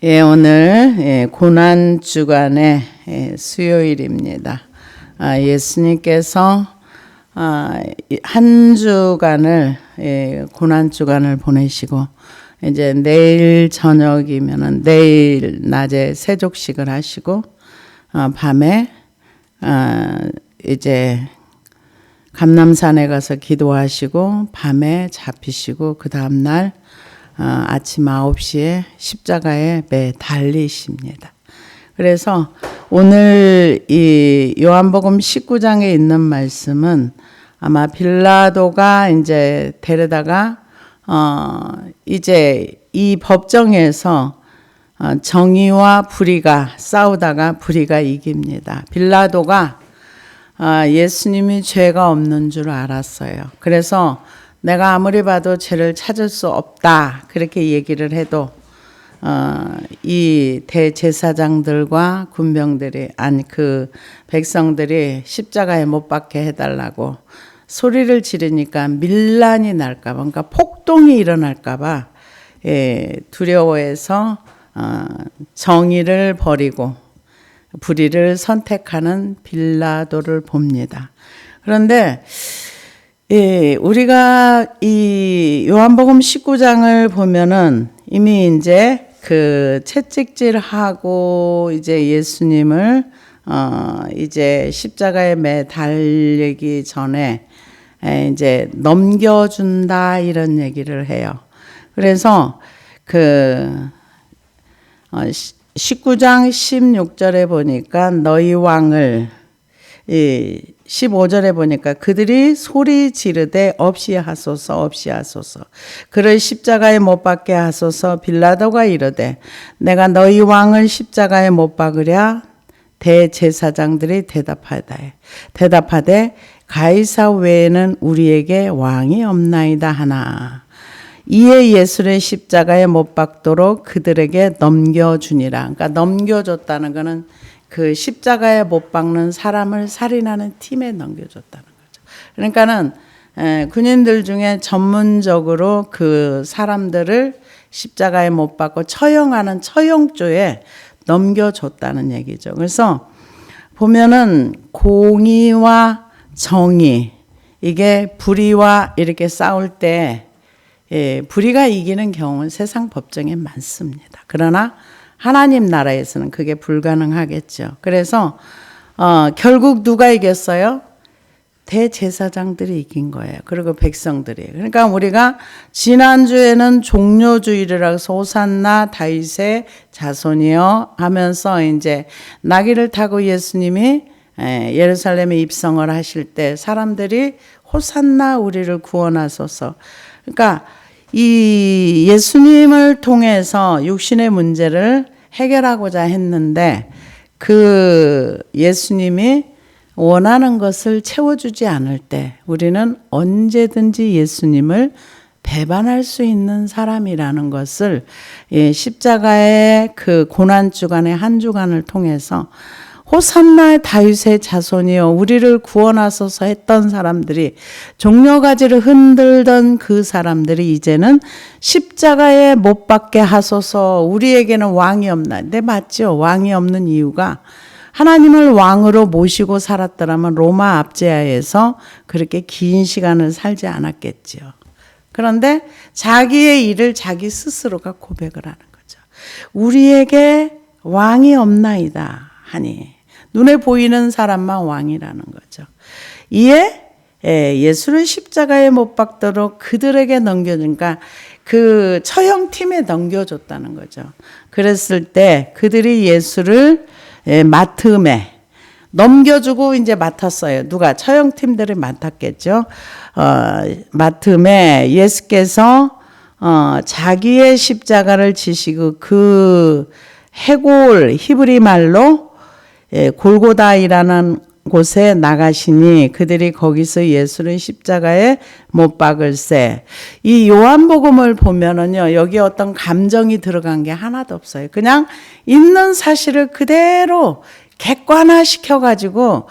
오늘 고난주간의 수요일입니다. 예수님께서 한 주간을 고난주간을 보내시고 이제 내일 저녁이면은 내일 낮에 세족식을 하시고 밤에 이제 감람산에 가서 기도하시고 밤에 잡히시고 그 다음 날 아침 9시에 십자가에 매 달리십니다. 그래서 오늘 이 요한복음 19장에 있는 말씀은 아마 빌라도가 이제 데려다가 이제 이 법정에서 정의와 불의가 싸우다가 불의가 이깁니다. 빌라도가 예수님이 죄가 없는 줄 알았어요. 그래서 내가 아무리 봐도 죄를 찾을 수 없다 그렇게 얘기를 해도 이 대제사장들과 군병들이 그 백성들이 십자가에 못 박게 해달라고 소리를 지르니까 밀란이 날까봐, 그러니까 폭동이 일어날까봐 두려워해서 정의를 버리고 불의를 선택하는 빌라도를 봅니다. 그런데 우리가 이 요한복음 19장을 보면은 이미 이제 그 채찍질하고 이제 예수님을 이제 십자가에 매 달리기 전에 이제 넘겨준다 이런 얘기를 해요. 그래서 그 19장 16절에 보니까 너희 왕을 15절에 보니까 그들이 소리 지르되 없이 하소서 없이 하소서 그를 십자가에 못 박게 하소서. 빌라도가 이르되 내가 너희 왕을 십자가에 못 박으랴. 대제사장들이 대답하되 가이사 외에는 우리에게 왕이 없나이다 하나. 이에 예수를 십자가에 못 박도록 그들에게 넘겨주니라. 그러니까 넘겨줬다는 것은 그 십자가에 못 박는 사람을 살인하는 팀에 넘겨줬다는 거죠. 그러니까는 군인들 중에 전문적으로 그 사람들을 십자가에 못 박고 처형하는 처형조에 넘겨줬다는 얘기죠. 그래서 보면은 공의와 정의, 이게 불의와 이렇게 싸울 때 불의가 이기는 경우는 세상 법정에 많습니다. 그러나 하나님 나라에서는 그게 불가능하겠죠. 그래서 결국 누가 이겼어요? 대제사장들이 이긴 거예요. 그리고 백성들이. 그러니까 우리가 지난주에는 종료주일이라 해서 호산나 다윗의 자손이여 하면서 이제 나귀를 타고 예수님이 예루살렘에 입성을 하실 때 사람들이 호산나 우리를 구원하소서. 그러니까 이 예수님을 통해서 육신의 문제를 해결하고자 했는데 그 예수님이 원하는 것을 채워주지 않을 때 우리는 언제든지 예수님을 배반할 수 있는 사람이라는 것을 십자가의 그 고난주간의 한 주간을 통해서 호산나 다윗의 자손이여 우리를 구원하소서 했던 사람들이 종려가지를 흔들던 그 사람들이 이제는 십자가에 못 박게 하소서. 우리에게는 왕이 없나. 네, 맞죠. 왕이 없는 이유가 하나님을 왕으로 모시고 살았더라면 로마 압제하에서 그렇게 긴 시간을 살지 않았겠죠. 그런데 자기의 일을 자기 스스로가 고백을 하는 거죠. 우리에게 왕이 없나이다 하니 눈에 보이는 사람만 왕이라는 거죠. 이에 예수를 십자가에 못 박도록 그들에게 넘겨주니까 그 처형팀에 넘겨줬다는 거죠. 그랬을 때 그들이 예수를 맡음에 넘겨주고 이제 맡았어요. 누가? 처형팀들이 맡았겠죠. 맡음에 예수께서 자기의 십자가를 지시고 그 해골 히브리 말로 골고다이라는 곳에 나가시니 그들이 거기서 예수를 십자가에 못 박을세. 이 요한복음을 보면은요, 여기 어떤 감정이 들어간 게 하나도 없어요. 그냥 있는 사실을 그대로 객관화 시켜가지고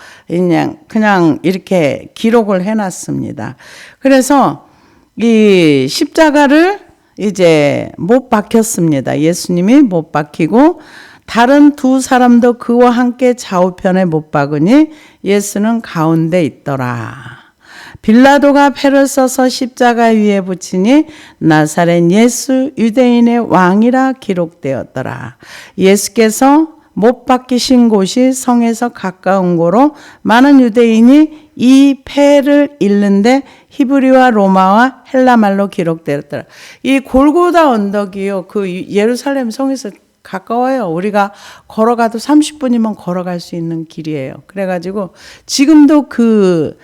그냥 이렇게 기록을 해놨습니다. 그래서 이 십자가를 이제 못 박혔습니다. 예수님이 못 박히고 다른 두 사람도 그와 함께 좌우편에 못 박으니 예수는 가운데 있더라. 빌라도가 패를 써서 십자가 위에 붙이니 나사렛 예수 유대인의 왕이라 기록되었더라. 예수께서 못 박히신 곳이 성에서 가까운 곳으로 많은 유대인이 이 패를 읽는데 히브리와 로마와 헬라말로 기록되었더라. 이 골고다 언덕이요, 그 예루살렘 성에서 가까워요. 우리가 걸어가도 30분이면 걸어갈 수 있는 길이에요. 그래가지고 지금도 그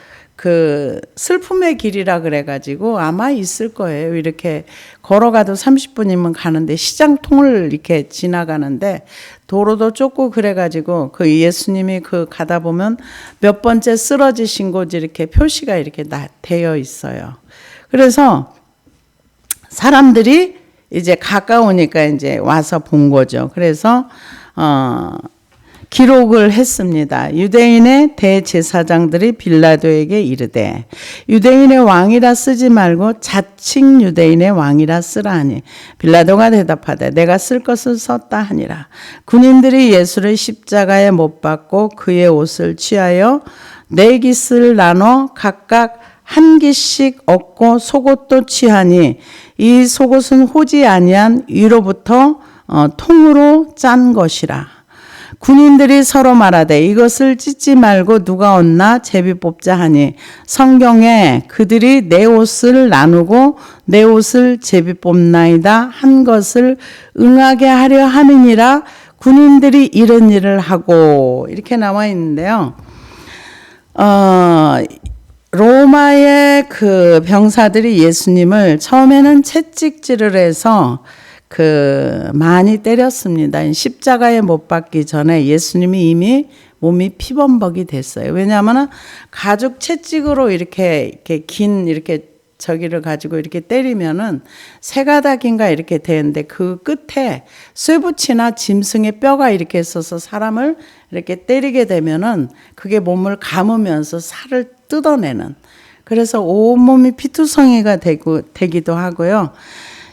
슬픔의 길이라 그래가지고 아마 있을 거예요. 이렇게 걸어가도 30분이면 가는데 시장통을 이렇게 지나가는데 도로도 좁고 그래가지고 그 예수님이 그 가다 보면 몇 번째 쓰러지신 곳 이렇게 표시가 이렇게 되어 있어요. 그래서 사람들이 이제 가까우니까 이제 와서 본 거죠. 그래서 기록을 했습니다. 유대인의 대제사장들이 빌라도에게 이르되 유대인의 왕이라 쓰지 말고 자칭 유대인의 왕이라 쓰라 하니 빌라도가 대답하되 내가 쓸 것을 썼다 하니라. 군인들이 예수를 십자가에 못 박고 그의 옷을 취하여 네 깃을 나눠 각각 한 깃씩 얻고 속옷도 취하니 이 속옷은 호지 아니한 위로부터 통으로 짠 것이라. 군인들이 서로 말하되 이것을 찢지 말고 누가 얻나 제비 뽑자 하니 성경에 그들이 내 옷을 나누고 내 옷을 제비 뽑나이다 한 것을 응하게 하려 함이니라. 군인들이 이런 일을 하고 이렇게 나와 있는데요. 로마의 그 병사들이 예수님을 처음에는 채찍질을 해서 많이 때렸습니다. 십자가에 못 박기 전에 예수님이 이미 몸이 피범벅이 됐어요. 왜냐하면 가죽 채찍으로 이렇게 긴 이렇게 저기를 가지고 이렇게 때리면은 세 가닥인가 이렇게 되는데 그 끝에 쇠붙이나 짐승의 뼈가 이렇게 있어서 사람을 이렇게 때리게 되면은 그게 몸을 감으면서 살을 뜯어내는, 그래서 온몸이 피투성이가 되기도 하고요.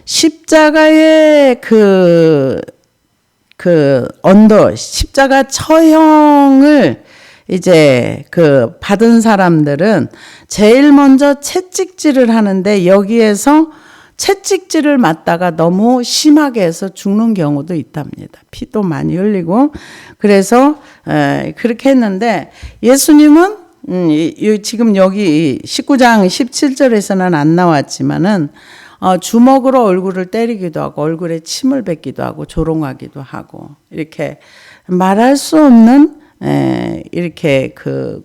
십자가의 십자가 처형을 이제 받은 사람들은 제일 먼저 채찍질을 하는데 여기에서 채찍질을 맞다가 너무 심하게 해서 죽는 경우도 있답니다. 피도 많이 흘리고. 그래서 그렇게 했는데 예수님은 지금 여기 19장 17절에서는 안 나왔지만은 주먹으로 얼굴을 때리기도 하고 얼굴에 침을 뱉기도 하고 조롱하기도 하고 이렇게 말할 수 없는 이렇게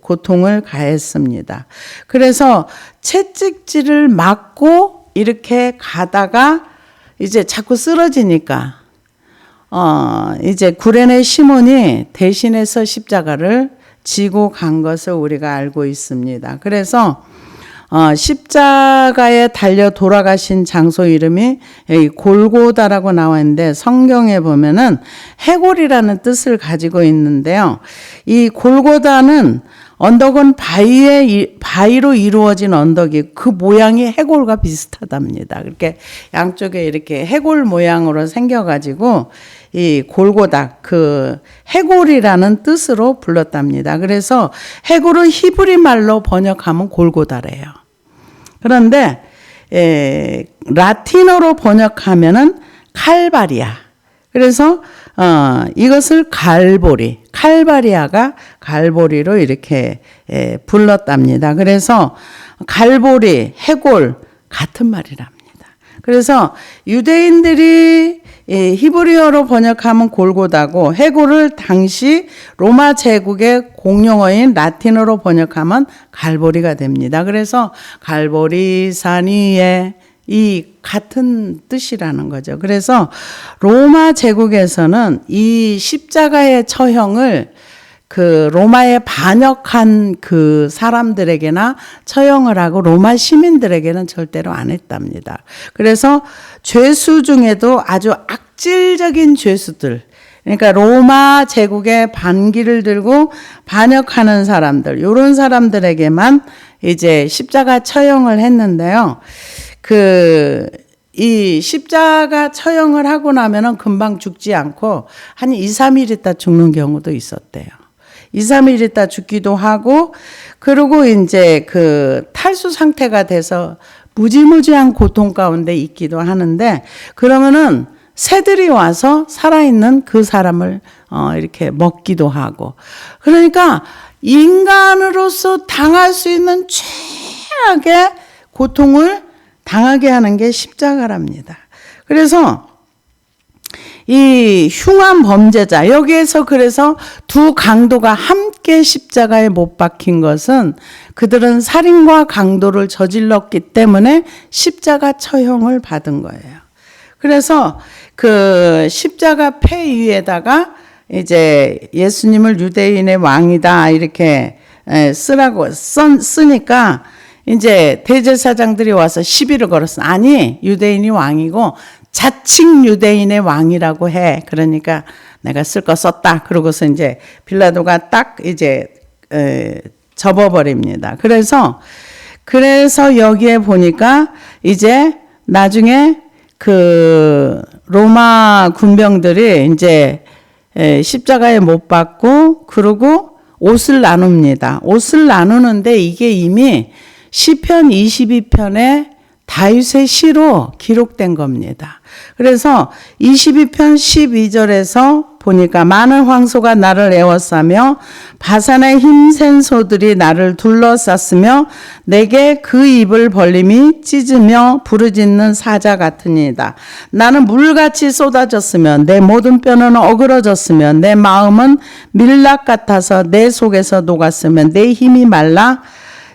고통을 가했습니다. 그래서 채찍질을 맞고 이렇게 가다가 이제 자꾸 쓰러지니까 이제 구레네 시몬이 대신해서 십자가를 지고 간 것을 우리가 알고 있습니다. 그래서 십자가에 달려 돌아가신 장소 이름이 여기 골고다라고 나와 있는데 성경에 보면은 해골이라는 뜻을 가지고 있는데요. 이 골고다는 언덕은 바위로 이루어진 언덕이 그 모양이 해골과 비슷하답니다. 그렇게 양쪽에 이렇게 해골 모양으로 생겨가지고 이 골고다 해골이라는 뜻으로 불렀답니다. 그래서 해골을 히브리 말로 번역하면 골고다래요. 그런데 라틴어로 번역하면은 칼바리아. 그래서 이것을 칼바리아가 갈보리로 이렇게 불렀답니다. 그래서 갈보리, 해골 같은 말이랍니다. 그래서 유대인들이 히브리어로 번역하면 골고다고 해골을 당시 로마 제국의 공용어인 라틴어로 번역하면 갈보리가 됩니다. 그래서 갈보리 산 위에 이 같은 뜻이라는 거죠. 그래서 로마 제국에서는 이 십자가의 처형을 로마에 반역한 사람들에게나 처형을 하고 로마 시민들에게는 절대로 안 했답니다. 그래서 죄수 중에도 아주 악질적인 죄수들, 그러니까 로마 제국의 반기를 들고 반역하는 사람들, 이런 사람들에게만 이제 십자가 처형을 했는데요. 이 십자가 처형을 하고 나면은 금방 죽지 않고 한 2, 3일 있다 죽는 경우도 있었대요. 2, 3일 있다 죽기도 하고, 그리고 이제 그 탈수 상태가 돼서 무지무지한 고통 가운데 있기도 하는데, 그러면은 새들이 와서 살아있는 그 사람을 이렇게 먹기도 하고. 그러니까 인간으로서 당할 수 있는 최악의 고통을 당하게 하는 게 십자가랍니다. 그래서 이 흉한 범죄자, 여기에서 그래서 두 강도가 함께 십자가에 못 박힌 것은 그들은 살인과 강도를 저질렀기 때문에 십자가 처형을 받은 거예요. 그래서 그 십자가 폐 위에다가 이제 예수님을 유대인의 왕이다 이렇게 쓰라고 쓰니까 이제 대제사장들이 와서 시비를 걸었어. 아니, 유대인이 왕이고 자칭 유대인의 왕이라고 해. 그러니까 내가 쓸 거 썼다. 그러고서 이제 빌라도가 딱 이제 접어버립니다. 그래서 여기에 보니까 이제 나중에 그 로마 군병들이 이제 십자가에 못 박고 그러고 옷을 나눕니다. 옷을 나누는데 이게 이미 시편 22편에 다윗의 시로 기록된 겁니다. 그래서 22편 12절에서 보니까 많은 황소가 나를 에워싸며 바산의 힘센 소들이 나를 둘러쌌으며 내게 그 입을 벌림이 찢으며 부르짖는 사자 같으니이다. 나는 물같이 쏟아졌으며 내 모든 뼈는 어그러졌으며 내 마음은 밀락 같아서 내 속에서 녹았으며 내 힘이 말라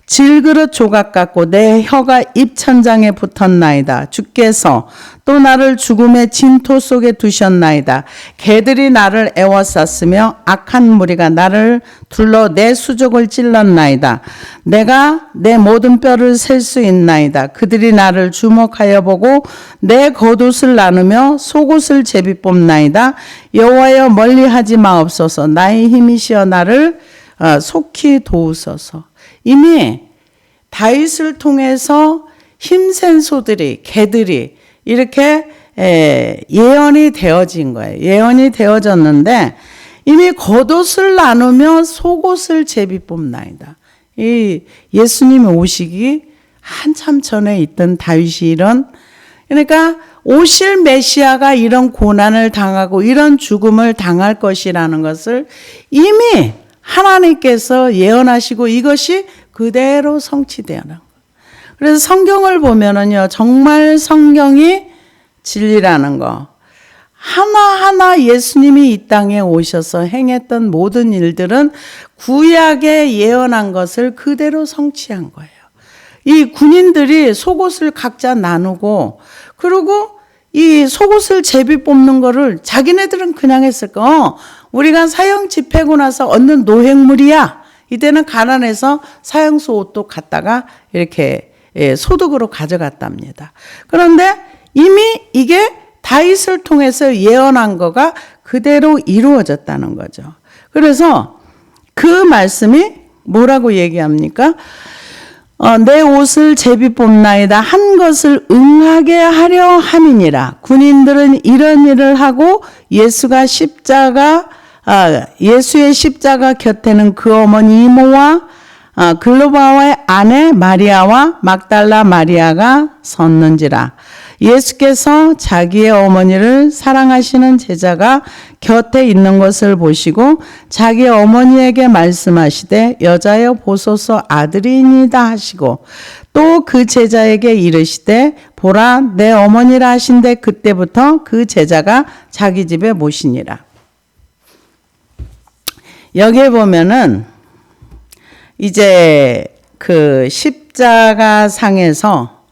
질그릇 조각 같고 내 혀가 입천장에 붙었나이다. 주께서 또 나를 죽음의 진토 속에 두셨나이다. 개들이 나를 애워쌌으며 악한 무리가 나를 둘러 내 수족을 찔렀나이다. 내가 내 모든 뼈를 셀 수 있나이다. 그들이 나를 주목하여 보고 내 겉옷을 나누며 속옷을 제비 뽑나이다. 여호와여 멀리하지 마옵소서. 나의 힘이시여 나를 속히 도우소서. 이미 다윗을 통해서 힘센 소들이, 개들이 이렇게 예언이 되어진 거예요. 예언이 되어졌는데 이미 겉옷을 나누며 속옷을 제비 뽑나이다. 이 예수님이 오시기 한참 전에 있던 다윗이 이런, 그러니까 오실 메시아가 이런 고난을 당하고 이런 죽음을 당할 것이라는 것을 이미 하나님께서 예언하시고 이것이 그대로 성취되는 거예요. 그래서 성경을 보면은요, 정말 성경이 진리라는 거. 하나하나 예수님이 이 땅에 오셔서 행했던 모든 일들은 구약에 예언한 것을 그대로 성취한 거예요. 이 군인들이 속옷을 각자 나누고, 그리고 이 속옷을 제비 뽑는 거를 자기네들은 그냥 했을까? 우리가 사형 집행하고 나서 얻는 노획물이야. 이때는 가난해서 사형수 옷도 갖다가 이렇게 소득으로 가져갔답니다. 그런데 이미 이게 다윗을 통해서 예언한 거가 그대로 이루어졌다는 거죠. 그래서 그 말씀이 뭐라고 얘기합니까? 내 옷을 제비 뽑나이다 한 것을 응하게 하려 함이니라. 군인들은 이런 일을 하고 예수의 십자가 곁에는 그 어머니 이모와 글로바와의 아내 마리아와 막달라 마리아가 섰는지라. 예수께서 자기의 어머니를 사랑하시는 제자가 곁에 있는 것을 보시고 자기 어머니에게 말씀하시되 여자여 보소서 아들이니이다 하시고 또 그 제자에게 이르시되 보라 내 어머니라 하신데 그때부터 그 제자가 자기 집에 모시니라. 여기에 보면은 이제 그 십자가 상에서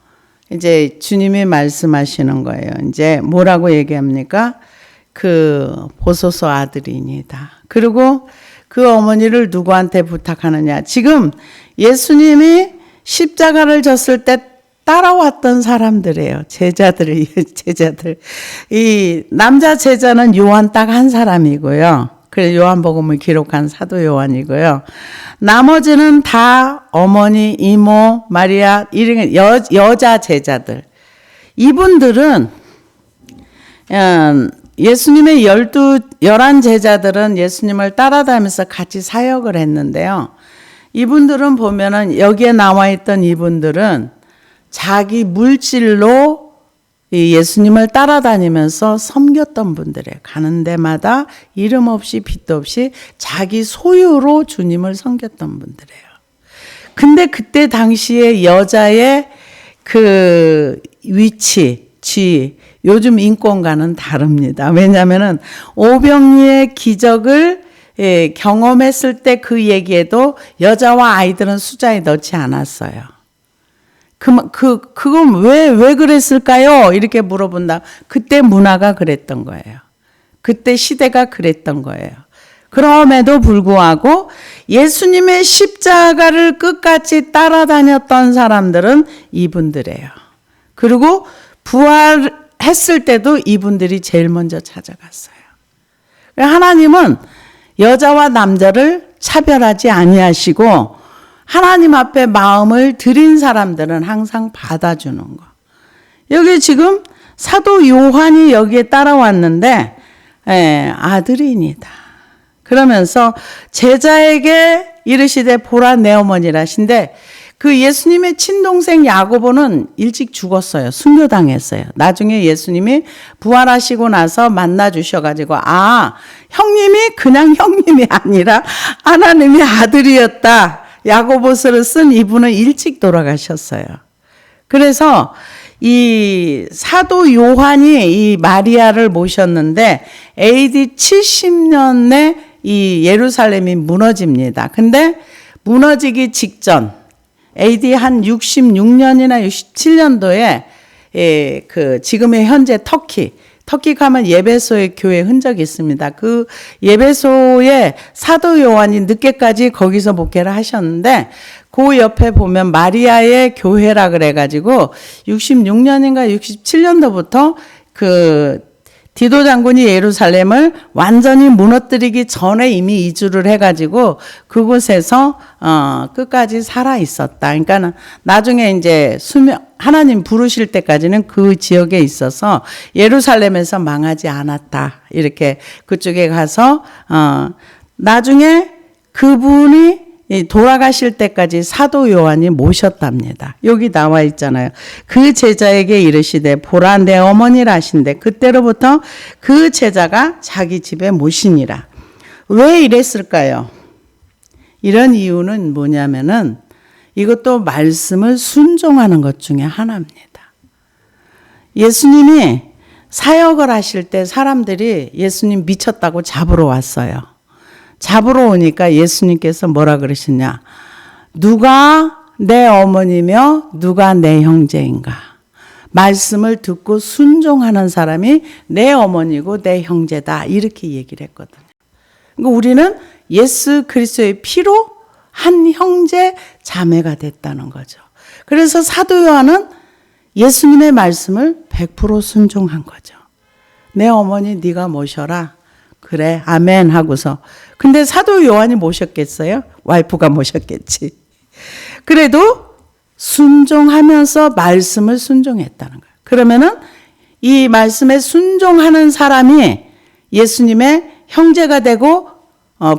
이제 주님이 말씀하시는 거예요. 이제 뭐라고 얘기합니까? 그 보소서 아들이니다. 그리고 그 어머니를 누구한테 부탁하느냐? 지금 예수님이 십자가를 졌을 때 따라왔던 사람들이에요. 제자들. 이 남자 제자는 요한 딱 한 사람이고요. 그래서 요한복음을 기록한 사도 요한이고요. 나머지는 다 어머니, 이모, 마리아, 이런 여자 제자들. 이분들은 예수님의 11 제자들은 예수님을 따라다니면서 같이 사역을 했는데요. 이분들은 보면은 여기에 나와 있던 이분들은 자기 물질로 예수님을 따라다니면서 섬겼던 분들이에요. 가는 데마다 이름 없이 빚도 없이 자기 소유로 주님을 섬겼던 분들이에요. 근데 그때 당시에 여자의 그 위치, 지위, 요즘 인권과는 다릅니다. 왜냐하면은 오병이의 기적을 경험했을 때 그 얘기에도 여자와 아이들은 숫자에 넣지 않았어요. 그건 왜 그랬을까요? 이렇게 물어본다. 그때 문화가 그랬던 거예요. 그때 시대가 그랬던 거예요. 그럼에도 불구하고 예수님의 십자가를 끝까지 따라다녔던 사람들은 이분들이에요. 그리고 부활했을 때도 이분들이 제일 먼저 찾아갔어요. 하나님은 여자와 남자를 차별하지 아니하시고 하나님 앞에 마음을 들인 사람들은 항상 받아주는 거. 여기 지금 사도 요한이 여기에 따라왔는데 아들이니다. 그러면서 제자에게 이르시되 보라 내 어머니라신데 그 예수님의 친동생 야고보는 일찍 죽었어요. 순교당했어요. 나중에 예수님이 부활하시고 나서 만나 주셔가지고 형님이 그냥 형님이 아니라 하나님의 아들이었다. 야고보서를 쓴 이분은 일찍 돌아가셨어요. 그래서 이 사도 요한이 이 마리아를 모셨는데 AD 70년에 이 예루살렘이 무너집니다. 근데 무너지기 직전 AD 한 66년이나 67년도에 그 지금의 현재 터키 가면 예배소의 교회 흔적이 있습니다. 그 예배소에 사도 요한이 늦게까지 거기서 목회를 하셨는데 그 옆에 보면 마리아의 교회라 그래가지고 66년인가 67년도부터 그 디도 장군이 예루살렘을 완전히 무너뜨리기 전에 이미 이주를 해가지고 그곳에서 끝까지 살아 있었다. 그러니까 나중에 이제 하나님 부르실 때까지는 그 지역에 있어서 예루살렘에서 망하지 않았다. 이렇게 그쪽에 가서 나중에 그분이 돌아가실 때까지 사도 요한이 모셨답니다. 여기 나와 있잖아요. 그 제자에게 이르시되 보라 내 어머니라 하신대 그때로부터 그 제자가 자기 집에 모시니라. 왜 이랬을까요? 이런 이유는 뭐냐면은 이것도 말씀을 순종하는 것 중에 하나입니다. 예수님이 사역을 하실 때 사람들이 예수님 미쳤다고 잡으러 왔어요. 잡으러 오니까 예수님께서 뭐라 그러시냐. 누가 내 어머니며 누가 내 형제인가. 말씀을 듣고 순종하는 사람이 내 어머니고 내 형제다. 이렇게 얘기를 했거든요. 그러니까 우리는 예수 그리스도의 피로 한 형제 자매가 됐다는 거죠. 그래서 사도 요한은 예수님의 말씀을 100% 순종한 거죠. 내 어머니 네가 모셔라. 그래 아멘 하고서. 근데 사도 요한이 모셨겠어요? 와이프가 모셨겠지. 그래도 순종하면서 말씀을 순종했다는 거예요. 그러면은 이 말씀에 순종하는 사람이 예수님의 형제가 되고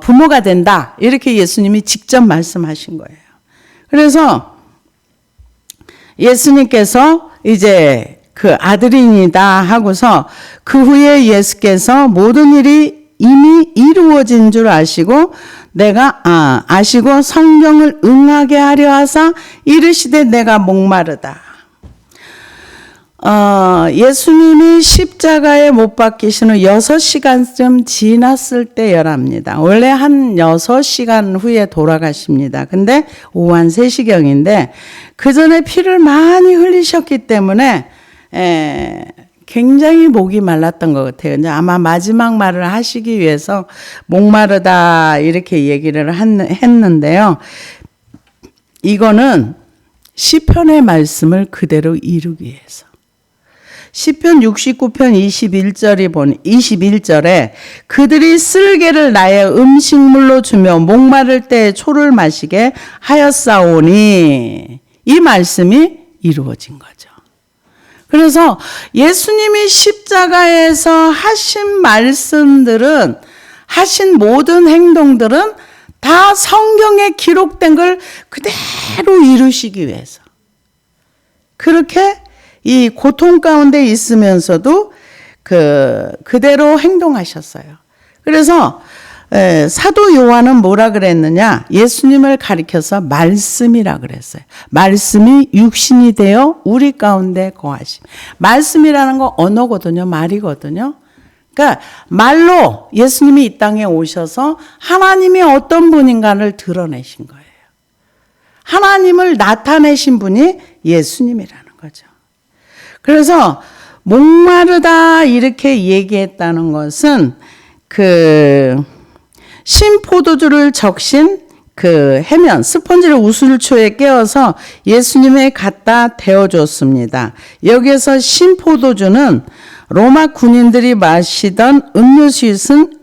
부모가 된다. 이렇게 예수님이 직접 말씀하신 거예요. 그래서 예수님께서 이제 그 아들이니다 하고서 그 후에 예수께서 모든 일이 이미 이루어진 줄 아시고 아시고 성경을 응하게 하려 하사 이르시되 내가 목마르다. 예수님이 십자가에 못 박히신 후 6시간쯤 지났을 때열합니다. 원래 한 6시간 후에 돌아가십니다. 근데 오후 한 3시경인데 그 전에 피를 많이 흘리셨기 때문에 굉장히 목이 말랐던 것 같아요. 이제 아마 마지막 말을 하시기 위해서 목마르다 이렇게 얘기를 했는데요. 이거는 시편의 말씀을 그대로 이루기 위해서. 시편 69편 21절에 그들이 쓸개를 나의 음식물로 주며 목마를 때 초를 마시게 하였사오니 이 말씀이 이루어진 거죠. 그래서 예수님이 십자가에서 하신 말씀들은, 하신 모든 행동들은 다 성경에 기록된 걸 그대로 이루시기 위해서. 그렇게 이 고통 가운데 있으면서도 그대로 행동하셨어요. 그래서 사도 요한은 뭐라 그랬느냐? 예수님을 가리켜서 말씀이라 그랬어요. 말씀이 육신이 되어 우리 가운데 거하심. 말씀이라는 거 언어거든요. 말이거든요. 그러니까 말로 예수님이 이 땅에 오셔서 하나님이 어떤 분인가를 드러내신 거예요. 하나님을 나타내신 분이 예수님이라는 거죠. 그래서 목마르다 이렇게 얘기했다는 것은 신포도주를 적신 해면, 스펀지를 우슬초에 깨어서 예수님에 갖다 대어줬습니다. 여기에서 신포도주는 로마 군인들이 마시던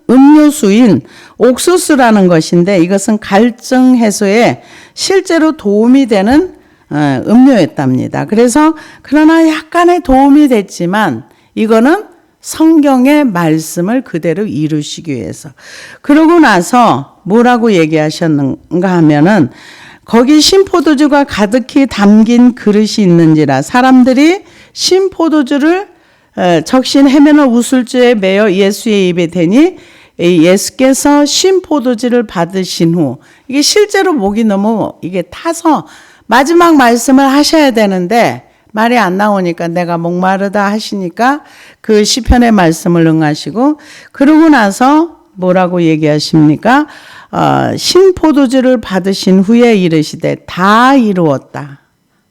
음료수인 옥수수라는 것인데, 이것은 갈증 해소에 실제로 도움이 되는 음료였답니다. 그래서 그러나 약간의 도움이 됐지만 이거는 성경의 말씀을 그대로 이루시기 위해서. 그러고 나서 뭐라고 얘기하셨는가 하면은, 거기 신포도주가 가득히 담긴 그릇이 있는지라 사람들이 신포도주를 적신 해면을 우슬주에 매어 예수의 입에 대니 예수께서 신포도주를 받으신 후, 이게 실제로 목이 너무 이게 타서 마지막 말씀을 하셔야 되는데 말이 안 나오니까 내가 목마르다 하시니까 그 시편의 말씀을 응하시고, 그러고 나서 뭐라고 얘기하십니까? 신포도주를 받으신 후에 이르시되 다 이루었다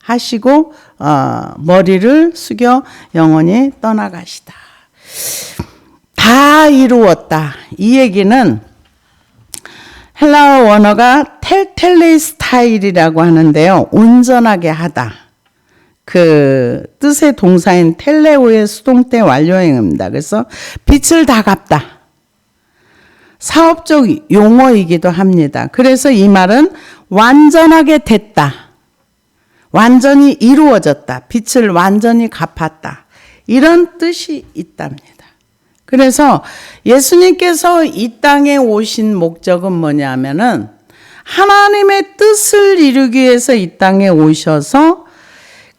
하시고 머리를 숙여 영원히 떠나가시다. 다 이루었다. 이 얘기는 헬라어 원어가 텔텔레스타일이라고 하는데요. 온전하게 하다. 그 뜻의 동사인 텔레오의 수동태 완료형입니다. 그래서 빚을 다 갚다. 사업적 용어이기도 합니다. 그래서 이 말은 완전하게 됐다. 완전히 이루어졌다. 빚을 완전히 갚았다. 이런 뜻이 있답니다. 그래서 예수님께서 이 땅에 오신 목적은 뭐냐면은 하나님의 뜻을 이루기 위해서 이 땅에 오셔서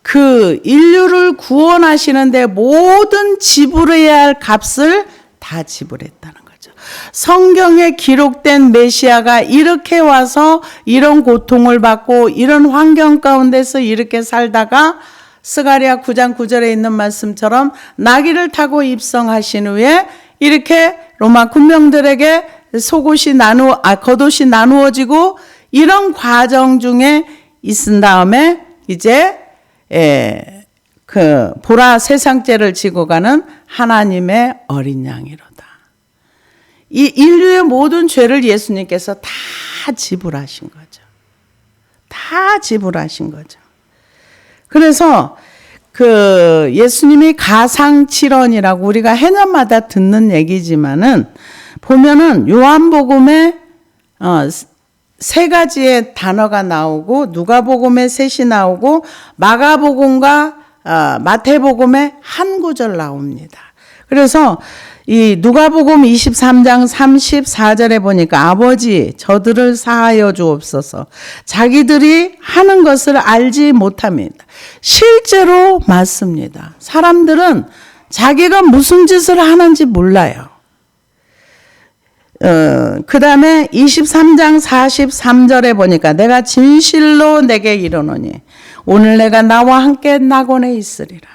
그 인류를 구원하시는데 모든 지불해야 할 값을 다 지불했다는 거죠. 성경에 기록된 메시아가 이렇게 와서 이런 고통을 받고 이런 환경 가운데서 이렇게 살다가 스가랴 9장 9절에 있는 말씀처럼 나귀를 타고 입성하신 후에 이렇게 로마 군병들에게 겉옷이 나누어지고 이런 과정 중에 있은 다음에 이제 보라 세상죄를 지고 가는 하나님의 어린 양이로다. 이 인류의 모든 죄를 예수님께서 다 지불하신 거죠. 다 지불하신 거죠. 그래서 예수님이 가상칠언이라고 우리가 해년마다 듣는 얘기지만은 보면은 요한복음에 세 가지의 단어가 나오고 누가복음에 셋이 나오고 마가복음과 마태복음에 한 구절 나옵니다. 그래서 이 누가복음 23장 34절에 보니까 아버지 저들을 사하여 주옵소서. 자기들이 하는 것을 알지 못합니다. 실제로 맞습니다. 사람들은 자기가 무슨 짓을 하는지 몰라요. 그 다음에 23장 43절에 보니까 내가 진실로 내게 이르노니 오늘 내가 나와 함께 낙원에 있으리라.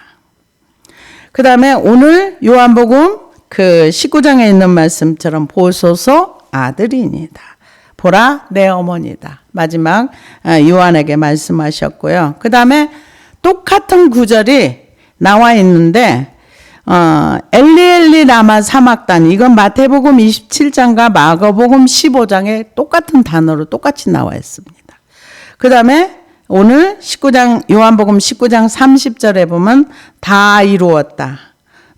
그 다음에 오늘 요한복음 19장에 있는 말씀처럼 보소서 아들이니다. 보라 내 어머니다. 마지막 요한에게 말씀하셨고요. 그 다음에 똑같은 구절이 나와 있는데 엘리엘리 라마 사막단, 이건 마태복음 27장과 마가복음 15장에 똑같은 단어로 똑같이 나와 있습니다. 그 다음에 오늘 요한복음 19장 30절에 보면 다 이루었다.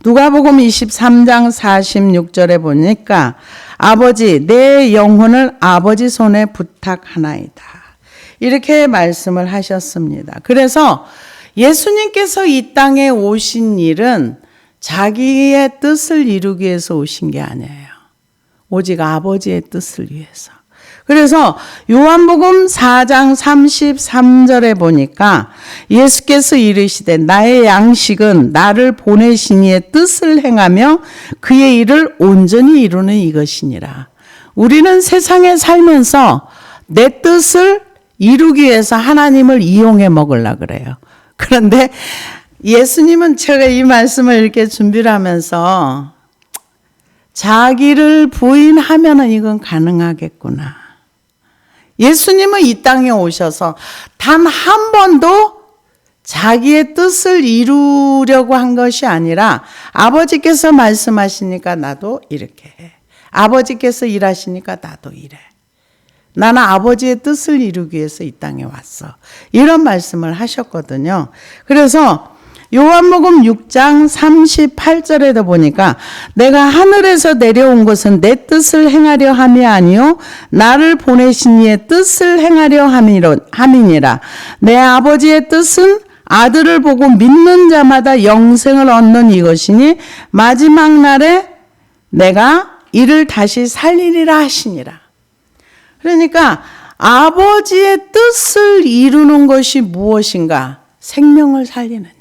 누가복음 23장 46절에 보니까 아버지 내 영혼을 아버지 손에 부탁하나이다. 이렇게 말씀을 하셨습니다. 그래서 예수님께서 이 땅에 오신 일은 자기의 뜻을 이루기 위해서 오신 게 아니에요. 오직 아버지의 뜻을 위해서. 그래서 요한복음 4장 33절에 보니까 예수께서 이르시되 나의 양식은 나를 보내신 이의 뜻을 행하며 그의 일을 온전히 이루는 이것이니라. 우리는 세상에 살면서 내 뜻을 이루기 위해서 하나님을 이용해 먹으려고 그래요. 그런데 예수님은 제가 이 말씀을 이렇게 준비를 하면서 자기를 부인하면은 이건 가능하겠구나. 예수님은 이 땅에 오셔서 단 한 번도 자기의 뜻을 이루려고 한 것이 아니라 아버지께서 말씀하시니까 나도 이렇게 해. 아버지께서 일하시니까 나도 일해. 나는 아버지의 뜻을 이루기 위해서 이 땅에 왔어. 이런 말씀을 하셨거든요. 그래서 요한복음 6장 38절에도 보니까 내가 하늘에서 내려온 것은 내 뜻을 행하려 함이 아니요 나를 보내신 이의 뜻을 행하려 함이니라. 내 아버지의 뜻은 아들을 보고 믿는 자마다 영생을 얻는 이것이니 마지막 날에 내가 이를 다시 살리리라 하시니라. 그러니까 아버지의 뜻을 이루는 것이 무엇인가? 생명을 살리는 일이에요.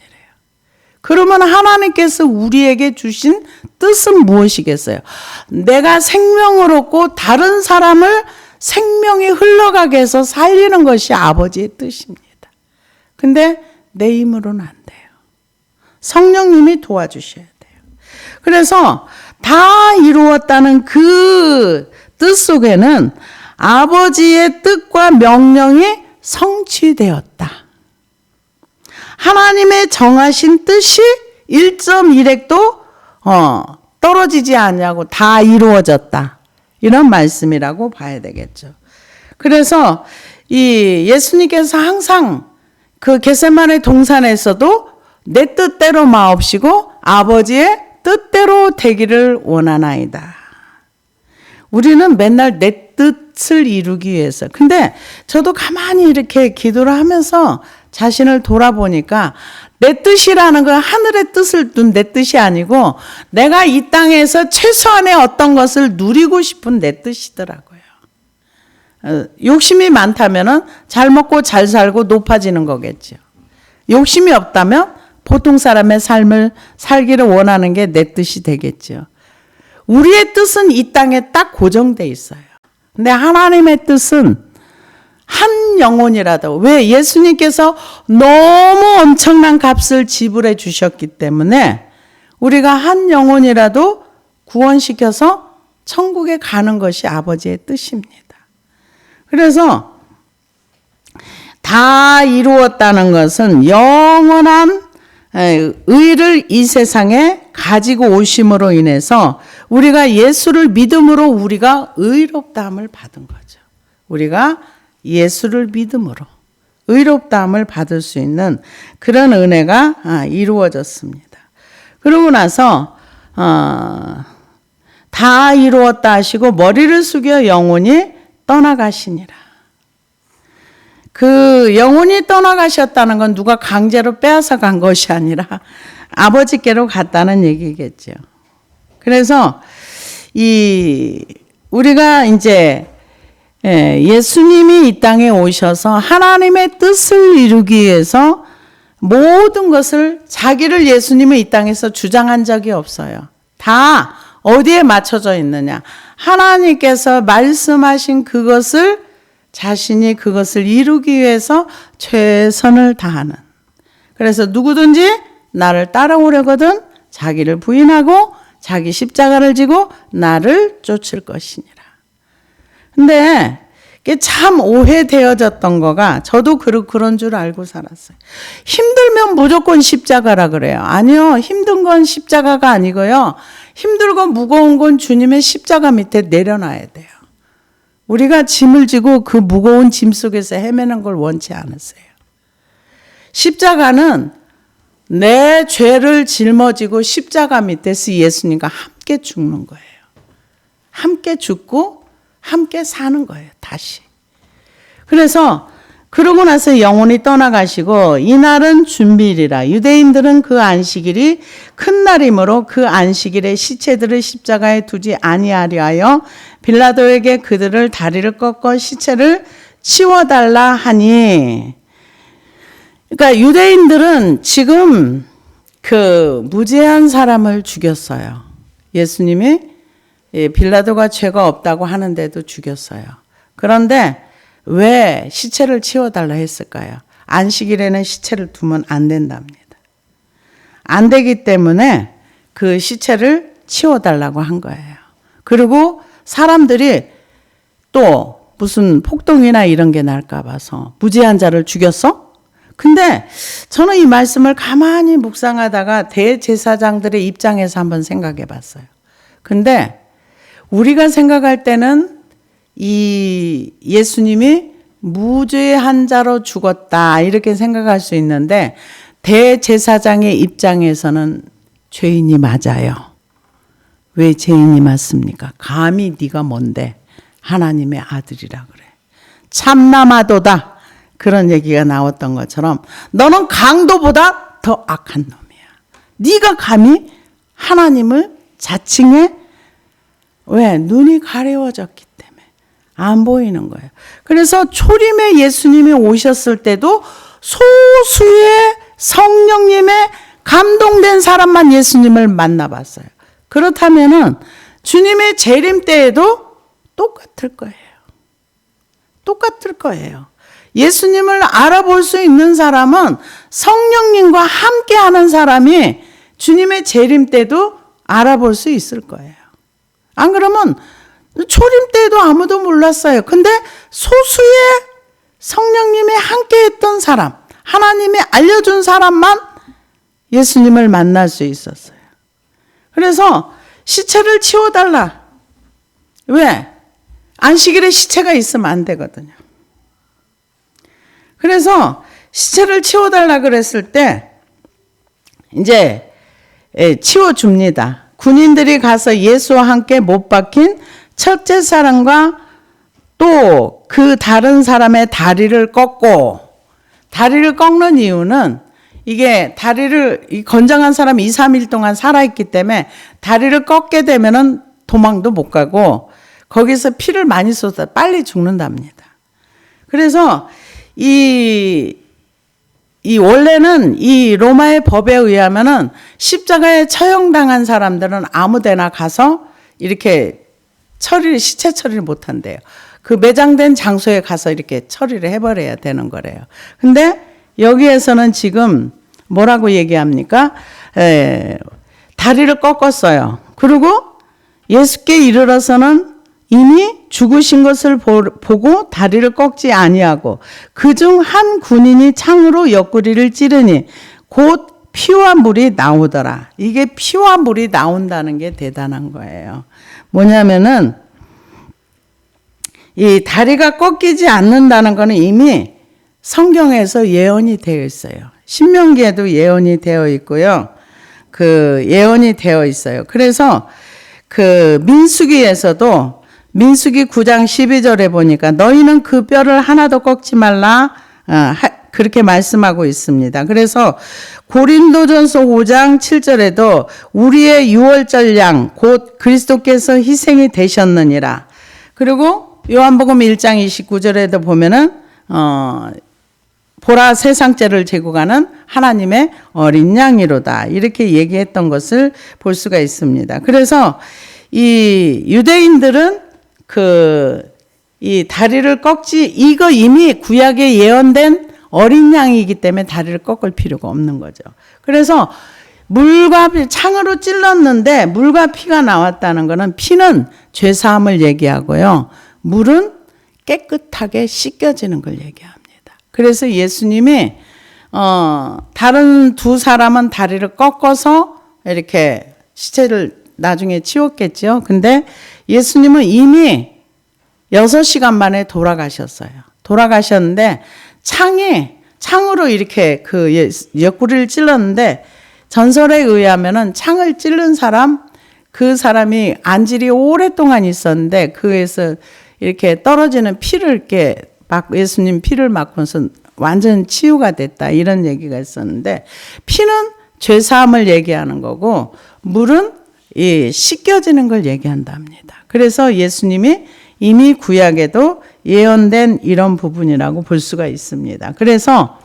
그러면 하나님께서 우리에게 주신 뜻은 무엇이겠어요? 내가 생명을 얻고 다른 사람을 생명이 흘러가게 해서 살리는 것이 아버지의 뜻입니다. 근데 내 힘으로는 안 돼요. 성령님이 도와주셔야 돼요. 그래서 다 이루었다는 그 뜻 속에는 아버지의 뜻과 명령이 성취되었다. 하나님의 정하신 뜻이 1.1핵도 떨어지지 않냐고 다 이루어졌다. 이런 말씀이라고 봐야 되겠죠. 그래서 이 예수님께서 항상 그 겟세마네 동산에서도 내 뜻대로 마옵시고 아버지의 뜻대로 되기를 원하나이다. 우리는 맨날 내 뜻을 이루기 위해서. 근데 저도 가만히 이렇게 기도를 하면서 자신을 돌아보니까 내 뜻이라는 건 하늘의 뜻을 둔 내 뜻이 아니고 내가 이 땅에서 최소한의 어떤 것을 누리고 싶은 내 뜻이더라고요. 욕심이 많다면 잘 먹고 잘 살고 높아지는 거겠죠. 욕심이 없다면 보통 사람의 삶을 살기를 원하는 게 내 뜻이 되겠죠. 우리의 뜻은 이 땅에 딱 고정돼 있어요. 근데 하나님의 뜻은 한 영혼이라도, 왜? 예수님께서 너무 엄청난 값을 지불해 주셨기 때문에 우리가 한 영혼이라도 구원시켜서 천국에 가는 것이 아버지의 뜻입니다. 그래서 다 이루었다는 것은 영원한 의를 이 세상에 가지고 오심으로 인해서 우리가 예수를 믿음으로 우리가 의롭다함을 받은 거죠. 우리가 예수를 믿음으로 의롭다함을 받을 수 있는 그런 은혜가 이루어졌습니다. 그러고 나서 다 이루었다 하시고 머리를 숙여 영원히 떠나가시니라. 그 영원히 떠나가셨다는 건 누가 강제로 빼앗아 간 것이 아니라 아버지께로 갔다는 얘기겠죠. 그래서 우리가 이제 예수님이 이 땅에 오셔서 하나님의 뜻을 이루기 위해서 모든 것을 자기를 예수님은 이 땅에서 주장한 적이 없어요. 다 어디에 맞춰져 있느냐? 하나님께서 말씀하신 그것을 자신이 그것을 이루기 위해서 최선을 다하는. 그래서 누구든지 나를 따라오려거든 자기를 부인하고 자기 십자가를 지고 나를 쫓을 것이니라. 근데 이게 참 오해되어졌던 거가 저도 그런 줄 알고 살았어요. 힘들면 무조건 십자가라 그래요. 아니요. 힘든 건 십자가가 아니고요. 힘들고 무거운 건 주님의 십자가 밑에 내려놔야 돼요. 우리가 짐을 지고 그 무거운 짐 속에서 헤매는 걸 원치 않으세요. 십자가는 내 죄를 짊어지고 십자가 밑에서 예수님과 함께 죽는 거예요. 함께 죽고 함께 사는 거예요. 다시. 그래서 그러고 나서 영혼이 떠나가시고 이날은 준비일이라. 유대인들은 그 안식일이 큰 날이므로 그 안식일에 시체들을 십자가에 두지 아니하려 하여 빌라도에게 그들을 다리를 꺾어 시체를 치워달라 하니. 그러니까 유대인들은 지금 그 무죄한 사람을 죽였어요. 예수님이 빌라도가 죄가 없다고 하는데도 죽였어요. 그런데 왜 시체를 치워달라 했을까요? 안식일에는 시체를 두면 안 된답니다. 안 되기 때문에 그 시체를 치워달라고 한 거예요. 그리고 사람들이 또 무슨 폭동이나 이런 게 날까 봐서 무죄한 자를 죽였어? 근데 저는 이 말씀을 가만히 묵상하다가 대제사장들의 입장에서 한번 생각해 봤어요. 근데 우리가 생각할 때는 이 예수님이 무죄한 자로 죽었다 이렇게 생각할 수 있는데 대제사장의 입장에서는 죄인이 맞아요. 왜 죄인이 맞습니까? 감히 네가 뭔데 하나님의 아들이라 그래. 참나마도다. 그런 얘기가 나왔던 것처럼 너는 강도보다 더 악한 놈이야. 네가 감히 하나님을 자칭해? 왜? 눈이 가려워졌기 때문에 안 보이는 거예요. 그래서 초림에 예수님이 오셨을 때도 소수의 성령님의 감동된 사람만 예수님을 만나봤어요. 그렇다면은 주님의 재림 때에도 똑같을 거예요. 똑같을 거예요. 예수님을 알아볼 수 있는 사람은 성령님과 함께하는 사람이 주님의 재림 때도 알아볼 수 있을 거예요. 안 그러면 초림 때도 아무도 몰랐어요. 근데 소수의 성령님이 함께했던 사람, 하나님이 알려준 사람만 예수님을 만날 수 있었어요. 그래서 시체를 치워달라. 왜? 안식일에 시체가 있으면 안 되거든요. 그래서 시체를 치워달라 그랬을 때 이제 치워줍니다. 군인들이 가서 예수와 함께 못 박힌 첫째 사람과 또 그 다른 사람의 다리를 꺾고, 다리를 꺾는 이유는 이게 다리를 이 건장한 사람이 2, 3일 동안 살아있기 때문에 다리를 꺾게 되면은 도망도 못 가고 거기서 피를 많이 쏟아 빨리 죽는답니다. 그래서 이 원래는 이 로마의 법에 의하면은 십자가에 처형당한 사람들은 아무데나 가서 이렇게 시체 처리를 못 한대요. 그 매장된 장소에 가서 이렇게 처리를 해버려야 되는 거래요. 근데 여기에서는 지금 뭐라고 얘기합니까? 다리를 꺾었어요. 그리고 예수께 이르러서는 이미 죽으신 것을 보고 다리를 꺾지 아니하고 그중 한 군인이 창으로 옆구리를 찌르니 곧 피와 물이 나오더라. 이게 피와 물이 나온다는 게 대단한 거예요. 뭐냐면은 이 다리가 꺾이지 않는다는 거는 이미 성경에서 예언이 되어 있어요. 신명기에도 예언이 되어 있고요. 그 예언이 되어 있어요. 그래서 그 민수기에서도 민수기 9장 12절에 보니까 너희는 그 뼈를 하나도 꺾지 말라 그렇게 말씀하고 있습니다. 그래서 고린도전서 5장 7절에도 우리의 유월절 양 곧 그리스도께서 희생이 되셨느니라. 그리고 요한복음 1장 29절에도 보면은 보라 세상죄를 지고 가는 하나님의 어린 양이로다. 이렇게 얘기했던 것을 볼 수가 있습니다. 그래서 이 유대인들은 이 다리를 이거 이미 구약에 예언된 어린 양이기 때문에 다리를 꺾을 필요가 없는 거죠. 그래서 창으로 찔렀는데 물과 피가 나왔다는 것은 피는 죄사함을 얘기하고요. 물은 깨끗하게 씻겨지는 걸 얘기합니다. 그래서 예수님이 다른 두 사람은 다리를 꺾어서 이렇게 시체를 나중에 치웠겠죠. 근데 예수님은 이미 6시간 만에 돌아가셨어요. 돌아가셨는데 창으로 이렇게 그 옆구리를 찔렀는데 전설에 의하면은 창을 찔른 그 사람이 안질이 오랫동안 있었는데 그에서 이렇게 떨어지는 피를 이렇게 예수님 피를 맞고서 완전 치유가 됐다 이런 얘기가 있었는데, 피는 죄사함을 얘기하는 거고 물은 이 씻겨지는 걸 얘기한답니다. 그래서 예수님이 이미 구약에도 예언된 이런 부분이라고 볼 수가 있습니다. 그래서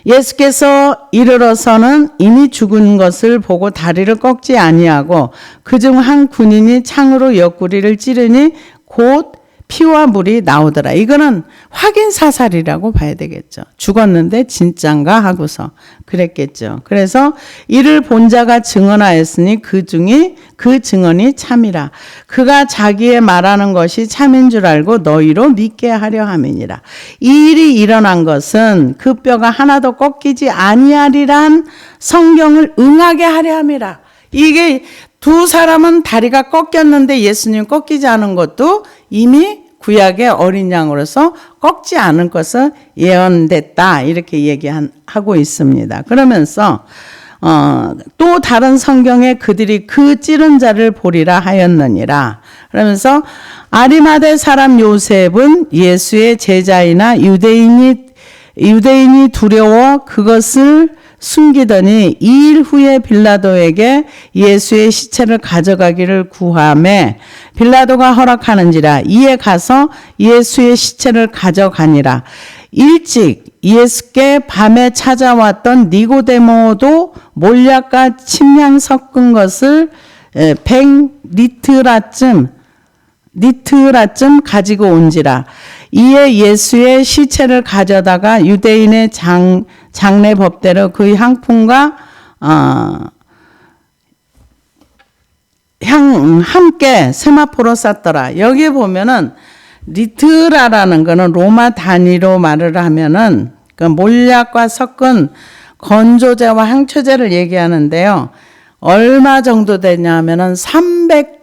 예수께서 이르러서는 이미 죽은 것을 보고 다리를 꺾지 아니하고 그중 한 군인이 창으로 옆구리를 찌르니 곧 피와 물이 나오더라. 이거는 확인 사살이라고 봐야 되겠죠. 죽었는데 진짠가 하고서 그랬겠죠. 그래서 이를 본 자가 증언하였으니 그 증언이 참이라. 그가 자기의 말하는 것이 참인 줄 알고 너희로 믿게 하려 함이니라. 이 일이 일어난 것은 그 뼈가 하나도 꺾이지 아니하리란 성경을 응하게 하려 함이라. 이게 두 사람은 다리가 꺾였는데 예수님 꺾이지 않은 것도 이미 구약의 어린 양으로서 꺾지 않을 것을 예언됐다 이렇게 얘기하고 있습니다. 그러면서 또 다른 성경에 그들이 그 찌른 자를 보리라 하였느니라. 그러면서 아리마대 사람 요셉은 예수의 제자이나 유대인이 두려워 그것을 숨기더니 2일 후에 빌라도에게 예수의 시체를 가져가기를 구하매 빌라도가 허락하는지라. 이에 가서 예수의 시체를 가져가니라. 일찍 예수께 밤에 찾아왔던 니고데모도 몰약과 침향 섞은 것을 100리트라쯤 가지고 온지라. 이에 예수의 시체를 가져다가 유대인의 장례 법대로 그 향품과 함께 세마포로 쌌더라. 여기 보면은 리트라라는 거는 로마 단위로 말을 하면은 그 몰약과 섞은 건조제와 향초제를 얘기하는데요. 얼마 정도 되냐면은 300에서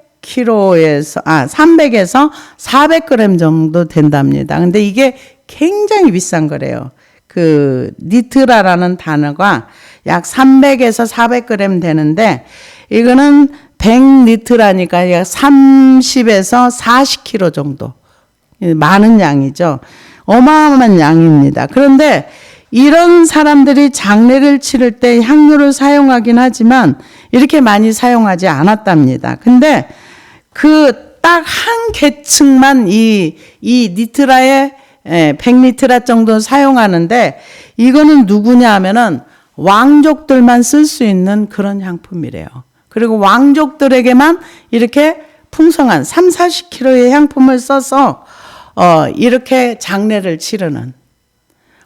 400g 정도 된답니다. 근데 이게 굉장히 비싼 거래요. 그 니트라라는 단어가 약 300에서 400g 되는데 이거는 100리트라니까 약 30에서 40kg 정도. 많은 양이죠. 어마어마한 양입니다. 그런데 이런 사람들이 장례를 치를 때 향료를 사용하긴 하지만 이렇게 많이 사용하지 않았답니다. 근데 그 딱 한 계층만 이 니트라의 100리트라 정도 사용하는데 이거는 누구냐 하면은 왕족들만 쓸 수 있는 그런 향품이래요. 그리고 왕족들에게만 이렇게 풍성한 30-40kg의 향품을 써서 이렇게 장례를 치르는.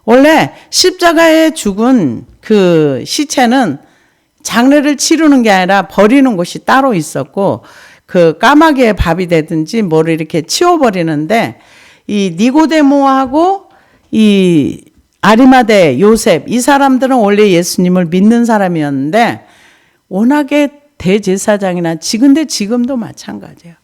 원래 십자가에 죽은 그 시체는 장례를 치르는 게 아니라 버리는 곳이 따로 있었고 그 까마귀의 밥이 되든지 뭐를 이렇게 치워버리는데 이 니고데모하고 이 아리마대 요셉 이 사람들은 원래 예수님을 믿는 사람이었는데 워낙에 대제사장이나 지금도 마찬가지예요.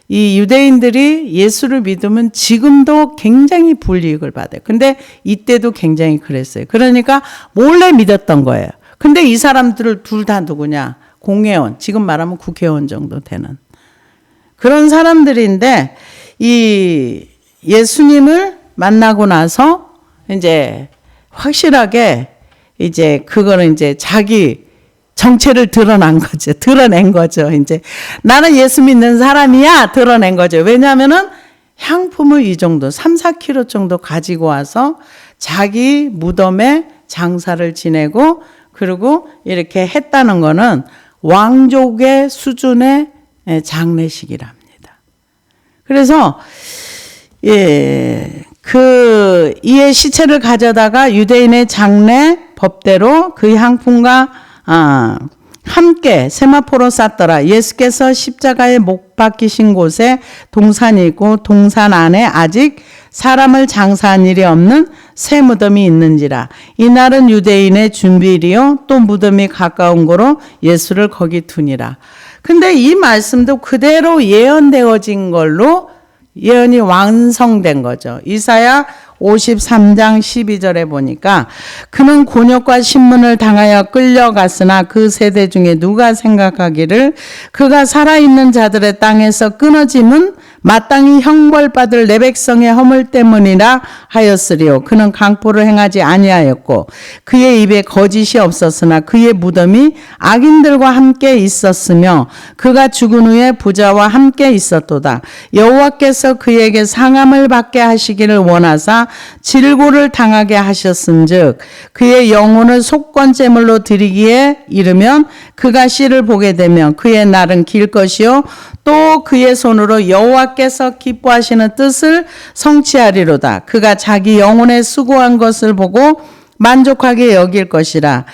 이 유대인들이 예수를 믿으면 지금도 굉장히 불이익을 받아요. 근데 이때도 굉장히 그랬어요. 그러니까 몰래 믿었던 거예요. 근데 이 사람들을 둘 다 누구냐? 공회원, 지금 말하면 국회의원 정도 되는 그런 사람들인데 이 예수님을 만나고 나서 이제 확실하게 이제 그거는 이제 자기 정체를 드러낸 거죠. 이제 나는 예수 믿는 사람이야 드러낸 거죠. 왜냐하면은 향품을 이 정도 3-4kg 정도 가지고 와서 자기 무덤에 장사를 지내고 그리고 이렇게 했다는 거는 왕족의 수준의 장례식이랍니다. 그래서 이의 시체를 가져다가 유대인의 장례 법대로 그 향품과 함께 세마포로 쌌더라. 예수께서 십자가에 못 박히신 곳에 동산이 있고 동산 안에 아직 사람을 장사한 일이 없는 새 무덤이 있는지라. 이날은 유대인의 준비일이요 또 무덤이 가까운 고로 예수를 거기 두니라. 근데 이 말씀도 그대로 예언되어진 걸로 예언이 완성된 거죠. 이사야 53장 12절에 보니까 그는 곤욕과 신문을 당하여 끌려갔으나 그 세대 중에 누가 생각하기를 그가 살아있는 자들의 땅에서 끊어짐은 마땅히 형벌받을 내 백성의 허물 때문이라 하였으리요. 그는 강포를 행하지 아니하였고 그의 입에 거짓이 없었으나 그의 무덤이 악인들과 함께 있었으며 그가 죽은 후에 부자와 함께 있었도다. 여호와께서 그에게 상함을 받게 하시기를 원하사 질고를 당하게 하셨은즉 그의 영혼을 속건제물로 드리기에 이르면 그가 씨를 보게 되면 그의 날은 길 것이요 또 그의 손으로 여호와께서 기뻐하시는 뜻을 성취하리로다. 그가 자기 영혼에 수고한 것을 보고 만족하게 여길 것이라.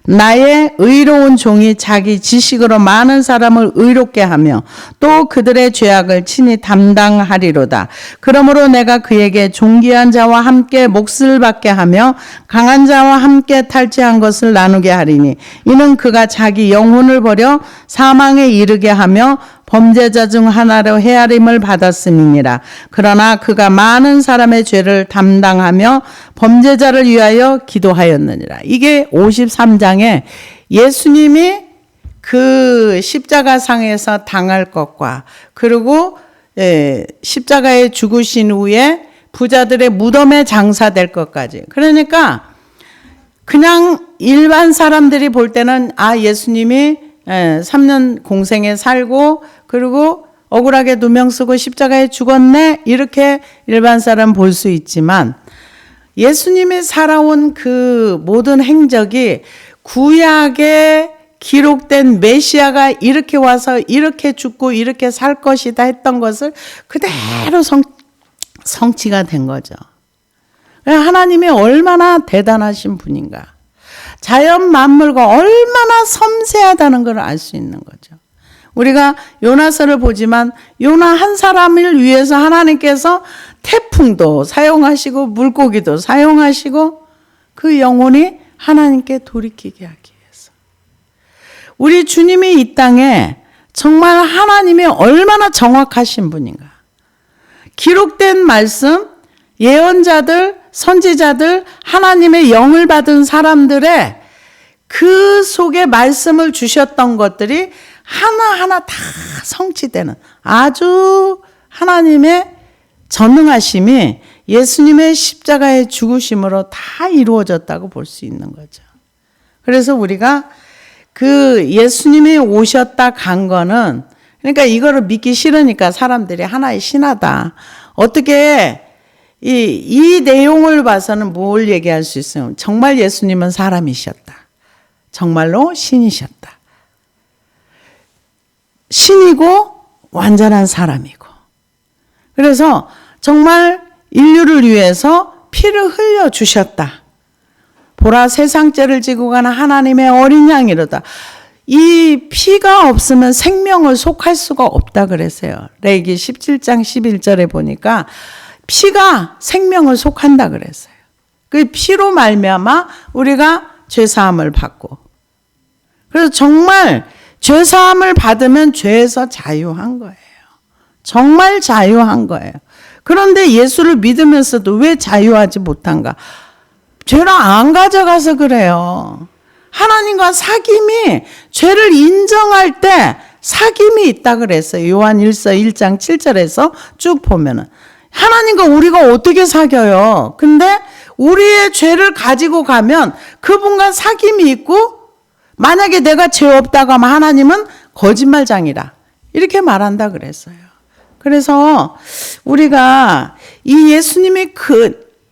나의 의로운 종이 자기 지식으로 많은 사람을 의롭게 하며 또 그들의 죄악을 친히 담당하리로다. 그러므로 내가 그에게 존귀한 자와 함께 몫을 받게 하며 강한 자와 함께 탈취한 것을 나누게 하리니 이는 그가 자기 영혼을 버려 사망에 이르게 하며 범죄자 중 하나로 헤아림을 받았음이니라. 그러나 그가 많은 사람의 죄를 담당하며 범죄자를 위하여 기도하였느니라. 이게 53장에 예수님이 그 십자가상에서 당할 것과 그리고 십자가에 죽으신 후에 부자들의 무덤에 장사될 것까지. 그러니까 그냥 일반 사람들이 볼 때는 예수님이 3년 공생에 살고 그리고 억울하게 누명 쓰고 십자가에 죽었네 이렇게 일반 사람 볼 수 있지만 예수님이 살아온 그 모든 행적이 구약에 기록된 메시아가 이렇게 와서 이렇게 죽고 이렇게 살 것이다 했던 것을 그대로 성취가 된 거죠. 하나님이 얼마나 대단하신 분인가. 자연 만물과 얼마나 섬세하다는 걸 알 수 있는 거죠. 우리가 요나서를 보지만 요나 한 사람을 위해서 하나님께서 태풍도 사용하시고 물고기도 사용하시고 그 영혼이 하나님께 돌이키게 하기 위해서. 우리 주님이 이 땅에 정말 하나님이 얼마나 정확하신 분인가. 기록된 말씀, 예언자들, 선지자들, 하나님의 영을 받은 사람들의 그 속에 말씀을 주셨던 것들이 하나하나 다 성취되는 아주 하나님의 전능하심이 예수님의 십자가의 죽으심으로 다 이루어졌다고 볼 수 있는 거죠. 그래서 우리가 그 예수님이 오셨다 간 거는 그러니까 이거를 믿기 싫으니까 사람들이 하나의 신하다. 어떻게 이 내용을 봐서는 뭘 얘기할 수 있어요? 정말 예수님은 사람이셨다. 정말로 신이셨다. 신이고 완전한 사람이고. 그래서 정말 인류를 위해서 피를 흘려 주셨다. 보라 세상 죄를 지고 가는 하나님의 어린 양이로다. 이 피가 없으면 생명을 속할 수가 없다 그랬어요. 레위기 17장 11절에 보니까 피가 생명을 속한다 그랬어요. 그 피로 말미암아 우리가 죄사함을 받고. 그래서 정말 죄사함을 받으면 죄에서 자유한 거예요. 정말 자유한 거예요. 그런데 예수를 믿으면서도 왜 자유하지 못한가? 죄를 안 가져가서 그래요. 하나님과 사귐이 죄를 인정할 때 사귐이 있다 그랬어요. 요한 1서 1장 7절에서 쭉 보면은 하나님과 우리가 어떻게 사겨요? 근데 우리의 죄를 가지고 가면 그분과 사귐이 있고 만약에 내가 죄 없다고 하면 하나님은 거짓말장이라 이렇게 말한다 그랬어요. 그래서 우리가 이 예수님이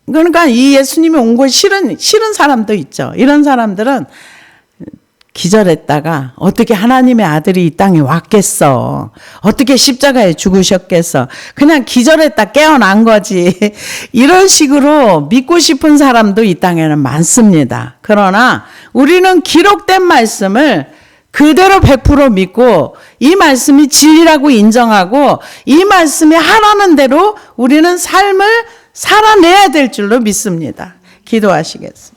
그러니까 이 예수님이 온 걸 싫은 사람도 있죠. 이런 사람들은 기절했다가 어떻게 하나님의 아들이 이 땅에 왔겠어. 어떻게 십자가에 죽으셨겠어. 그냥 기절했다 깨어난 거지. 이런 식으로 믿고 싶은 사람도 이 땅에는 많습니다. 그러나 우리는 기록된 말씀을 그대로 100% 믿고 이 말씀이 진리라고 인정하고 이 말씀이 하라는 대로 우리는 삶을 살아내야 될 줄로 믿습니다. 기도하시겠습니다.